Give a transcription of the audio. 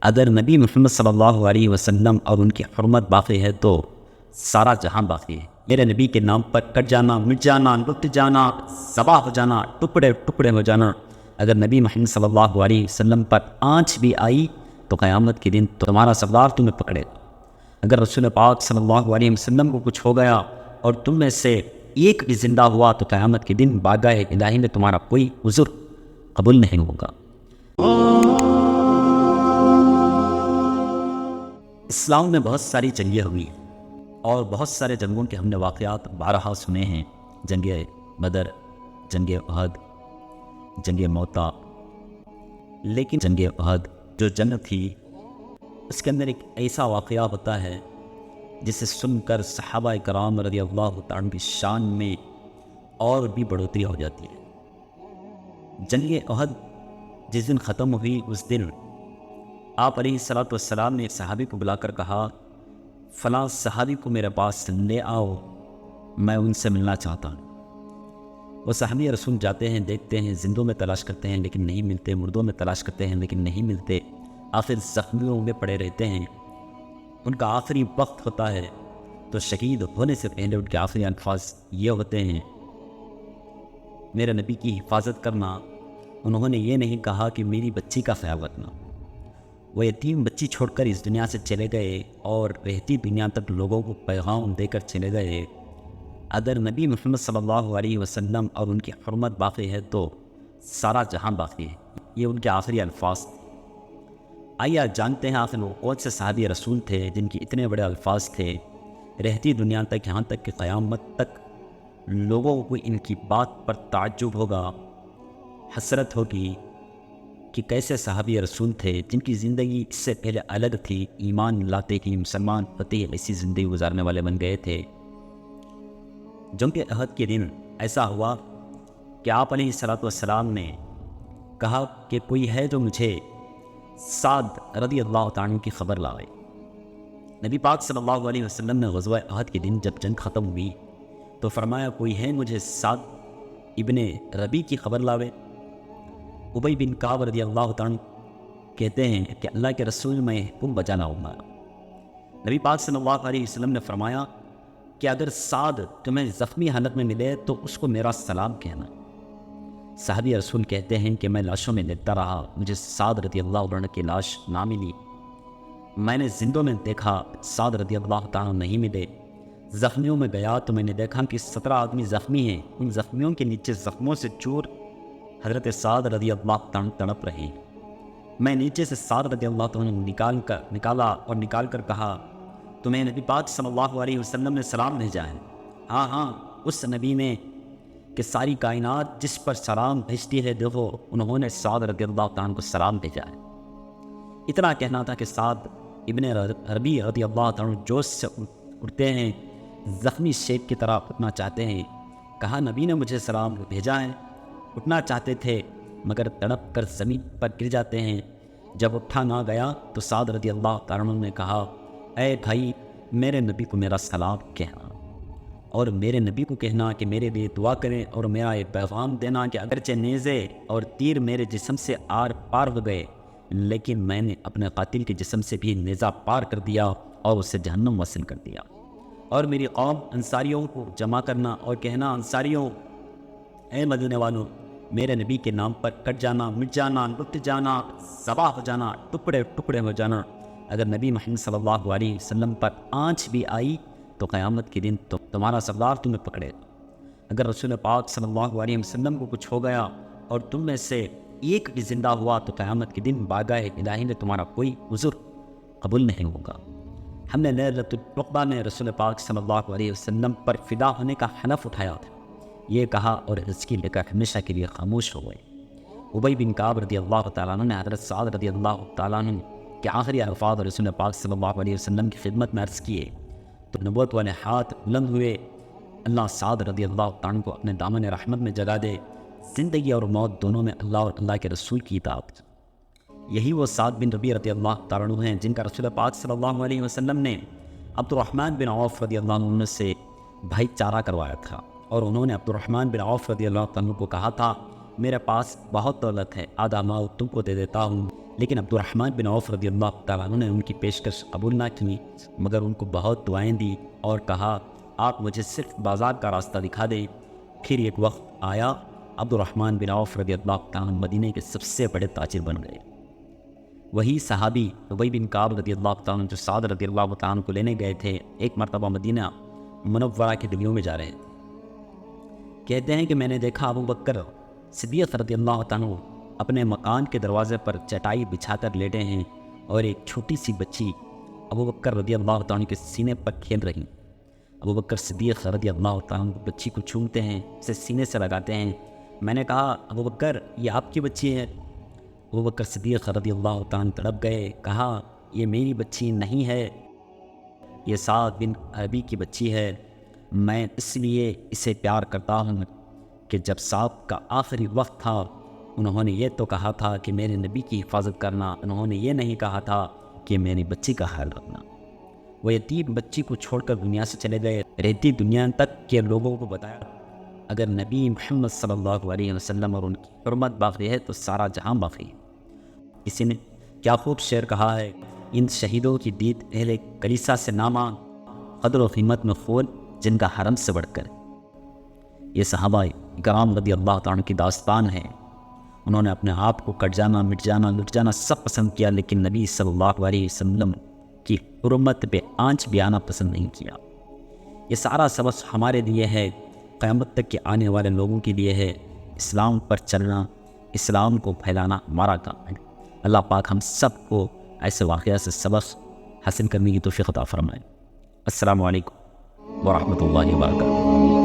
اگر نبی محمد صلی اللہ علیہ وسلم اور ان کی حرمت باقی ہے تو سارا جہاں باقی ہے۔ میرے نبی کے نام پر کٹ جانا، مٹ جانا، لٹ جانا، ذبح ہو جانا، ٹکڑے ٹکڑے ہو جانا، اگر نبی محمد صلی اللہ علیہ وسلم پر آنچ بھی آئی تو قیامت کے دن تمہارا سردار تمہیں پکڑے گا۔ اگر رسول پاک صلی اللہ علیہ وسلم کو کچھ ہو گیا اور تم میں سے ایک بھی زندہ ہوا تو قیامت کے دن بارگاہ الہی میں تمہارا کوئی عذر قبول نہیں ہوگا۔ اسلام میں بہت ساری جنگیں ہوئی اور بہت سارے جنگوں کے ہم نے واقعات بارہا سنے ہیں، جنگ بدر، جنگ احد، جنگ موتا۔ لیکن جنگ احد جو جنگ تھی اس کے اندر ایک ایسا واقعہ ہوتا ہے جسے سن کر صحابہ کرام رضی اللہ تعالیٰ کی شان میں اور بھی بڑھوتری ہو جاتی ہے۔ جنگ احد جس دن ختم ہوئی اس دن آپ علیہ الصلوۃ والسلام نے ایک صحابی کو بلا کر کہا، فلاں صحابی کو میرے پاس لے آؤ، میں ان سے ملنا چاہتا ہوں۔ وہ صحابی رسول جاتے ہیں، دیکھتے ہیں، زندوں میں تلاش کرتے ہیں لیکن نہیں ملتے، مردوں میں تلاش کرتے ہیں لیکن نہیں ملتے، آخر زخمیوں میں پڑے رہتے ہیں۔ ان کا آخری وقت ہوتا ہے تو شہید ہونے سے پہلے ان کے آخری الفاظ یہ ہوتے ہیں، میرے نبی کی حفاظت کرنا۔ انہوں نے یہ نہیں کہا کہ میری بچی کا خیال رکھنا۔ وہ یتیم بچی چھوڑ کر اس دنیا سے چلے گئے اور رہتی دنیا تک لوگوں کو پیغام دے کر چلے گئے، اگر نبی محمد صلی اللہ علیہ وسلم اور ان کی حرمت باقی ہے تو سارا جہاں باقی ہے۔ یہ ان کے آخری الفاظ تھے۔ آئیے آج جانتے ہیں آخر وہ کون سے صحابی رسول تھے جن کی اتنے بڑے الفاظ تھے، رہتی دنیا تک، یہاں تک کہ قیامت تک لوگوں کو ان کی بات پر تعجب ہوگا، حسرت ہوگی کہ کیسے صحابی رسول تھے جن کی زندگی اس سے پہلے الگ تھی، ایمان لاتے ہی مسلمان ہوتے ہی ایسی زندگی گزارنے والے بن گئے تھے۔ جنگ احد کے دن ایسا ہوا کہ آپ علیہ الصلوۃ والسلام نے کہا کہ کوئی ہے جو مجھے سعد رضی اللہ تعالیٰ کی خبر لائے۔ نبی پاک صلی اللہ علیہ وسلم نے غزوہ احد کے دن جب جنگ ختم ہوئی تو فرمایا کوئی ہے مجھے سعد ابن ربی کی خبر لاوے۔ ابی بن کعب رضی اللہ تعالیٰ کہتے ہیں کہ اللہ کے رسول میں حکم بجانا ہوگا۔ نبی پاک صلی اللہ علیہ وسلم نے فرمایا کہ اگر سعد تمہیں زخمی حالت میں ملے تو اس کو میرا سلام کہنا۔ صحابی رسول کہتے ہیں کہ میں لاشوں میں دیکھتا رہا، مجھے سعد رضی اللہ عنہ کی لاش نہ ملی۔ میں نے زندوں میں دیکھا سعد رضی اللہ تعالیٰ نہیں ملے۔ زخمیوں میں گیا تو میں نے دیکھا کہ 17 آدمی زخمی ہیں، ان زخمیوں کے نیچے زخموں سے چور حضرت سعد رضی اللہ تعالیٰ تڑپ رہے ہیں۔ میں نیچے سے سعد رضی اللہ تعالیٰ نکال کر کہا، تمہیں نبی پاک صلی اللہ علیہ وسلم نے سلام بھیجا ہے؟ ہاں ہاں، اس نبی نے کہ ساری کائنات جس پر سلام بھیجتی ہے، دیکھو انہوں نے سعد رضی اللہ تعالیٰ کو سلام بھیجا ہے۔ اتنا کہنا تھا کہ سعد ابن ربی رضی اللہ تعالیٰ جوش سے اٹھتے ہیں، زخمی شیب کی طرح اٹھنا چاہتے ہیں۔ کہا نبی نے مجھے سلام بھیجا ہے۔ اٹھنا چاہتے تھے مگر تڑپ کر زمین پر گر جاتے ہیں۔ جب اٹھا نہ گیا تو سعد رضی اللہ تعالیٰ نے کہا، اے بھائی میرے نبی کو میرا سلام کہنا، اور میرے نبی کو کہنا کہ میرے لیے دعا کریں، اور میرا یہ پیغام دینا کہ اگرچہ نیزے اور تیر میرے جسم سے آر پار ہو گئے لیکن میں نے اپنے قاتل کے جسم سے بھی نیزہ پار کر دیا اور اسے جہنم وصل کر دیا۔ اور میری قوم انصاریوں کو جمع کرنا اور کہنا، انصاریوں اے مدینے والوں، میرے نبی کے نام پر کٹ جانا، مٹ جانا، لٹ جانا، ذبح ہو جانا، ٹکڑے ٹکڑے ہو جانا، اگر نبی محمد صلی اللہ علیہ وسلم پر آنچ بھی آئی تو قیامت کے دن تمہارا سردار تمہیں پکڑے گا۔ اگر رسول پاک صلی اللہ علیہ وسلم کو کچھ ہو گیا اور تم میں سے ایک بھی زندہ ہوا تو قیامت کے دن بارگاہ الہی میں تمہارا کوئی عذر قبول نہیں ہوگا۔ ہم نے لیلۃ العقبہ میں رسول پاک صلی اللہ علیہ وسلم پر فدا ہونے کا حلف اٹھایا تھا، یہ کہا اور رزقی لے کر ہمیشہ کے لیے خاموش ہو گئے۔ ابی بن کعب رضی اللہ تعالیٰ عنہ نے حضرت سعد رضی اللہ تعالیٰ عنہ کے آخری الفاظ رسول پاک صلی اللہ علیہ وسلم کی خدمت میں عرض کیے تو نبوت والے ہاتھ بلند ہوئے، اللہ سعد رضی اللہ تعالیٰ کو اپنے دامن رحمت میں جگہ دے، زندگی اور موت دونوں میں اللہ اور اللہ کے رسول کی اطاعت۔ یہی وہ سعد بن ربیع رضی اللہ تعالیٰ عنہ ہیں جن کا رسول پاک صلی اللہ علیہ وسلم نے عبد الرحمن بن عوف رضی اللہ عنہ سے بھائی چارہ کروایا تھا، اور انہوں نے عبد الرحمن بن عوف رضی اللہ عنہ کو کہا تھا میرے پاس بہت دولت ہے، آدھا مال تم کو دے دیتا ہوں۔ لیکن عبد الرحمن بن عوف رضی اللہ تعالیٰ عنہ نے ان کی پیشکش قبول نہ کی، مگر ان کو بہت دعائیں دی اور کہا آپ مجھے صرف بازار کا راستہ دکھا دیں۔ پھر ایک وقت آیا، عبد الرحمن بن عوف رضی اللہ تعالیٰ عنہ مدینہ کے سب سے بڑے تاجر بن گئے۔ وہی صحابی ابی بن کعب رضی اللہ تعالیٰ عنہ جو سعد رضی اللہ تعالیٰ عنہ کو لینے گئے تھے، ایک مرتبہ مدینہ منورہ کے گلیوں میں جا رہے تھے۔ کہتے ہیں کہ میں نے دیکھا ابو بکر صدیق رضی اللہ تعالیٰ عنہ اپنے مکان کے دروازے پر چٹائی بچھا کر لیٹے ہیں اور ایک چھوٹی سی بچی ابو بکر رضی اللہ تعالیٰ عنہ کے سینے پر کھیل رہی۔ ابو بکر صدیق رضی اللہ تعالیٰ عنہ بچی کو چومتے ہیں، اسے سینے سے لگاتے ہیں۔ میں نے کہا ابو بکر یہ آپ کی بچی ہے؟ ابو بکر صدیق رضی اللہ تعالیٰ عنہ تڑپ گئے، کہا یہ میری بچی نہیں ہے، یہ سعد بن ابی کی بچی ہے۔ میں اس لیے اسے پیار کرتا ہوں کہ جب سعد کا آخری وقت تھا انہوں نے یہ تو کہا تھا کہ میرے نبی کی حفاظت کرنا، انہوں نے یہ نہیں کہا تھا کہ میری بچی کا خیال رکھنا۔ وہ یتیم بچی کو چھوڑ کر دنیا سے چلے گئے، رہتی دنیا تک کے لوگوں کو بتایا اگر نبی محمد صلی اللہ علیہ وسلم اور ان کی حرمت باقی ہے تو سارا جہاں باقی ہے۔ کسی نے کیا خوب شعر کہا ہے، ان شہیدوں کی دید اہل کلیسا سے نہ مانگ، قدر و قیمت میں خون جن کا حرم سے بڑھ کر۔ یہ صحابہ کرام رضی اللہ تعالیٰ کی داستان ہے۔ انہوں نے اپنے آپ کو کٹ جانا، مٹ جانا، لٹ جانا سب پسند کیا، لیکن نبی صلی اللہ علیہ وسلم کی حرمت پہ آنچ بھی آنا پسند نہیں کیا۔ یہ سارا سبق ہمارے لیے ہے، قیامت تک کے آنے والے لوگوں کے لیے ہے۔ اسلام پر چلنا، اسلام کو پھیلانا ہمارا کام ہے۔ اللہ پاک ہم سب کو ایسے واقعات سے سبق حاصل کرنے کی توفیق عطا فرمائے۔ السلام علیکم ورحمۃ اللہ وبرکاتہ۔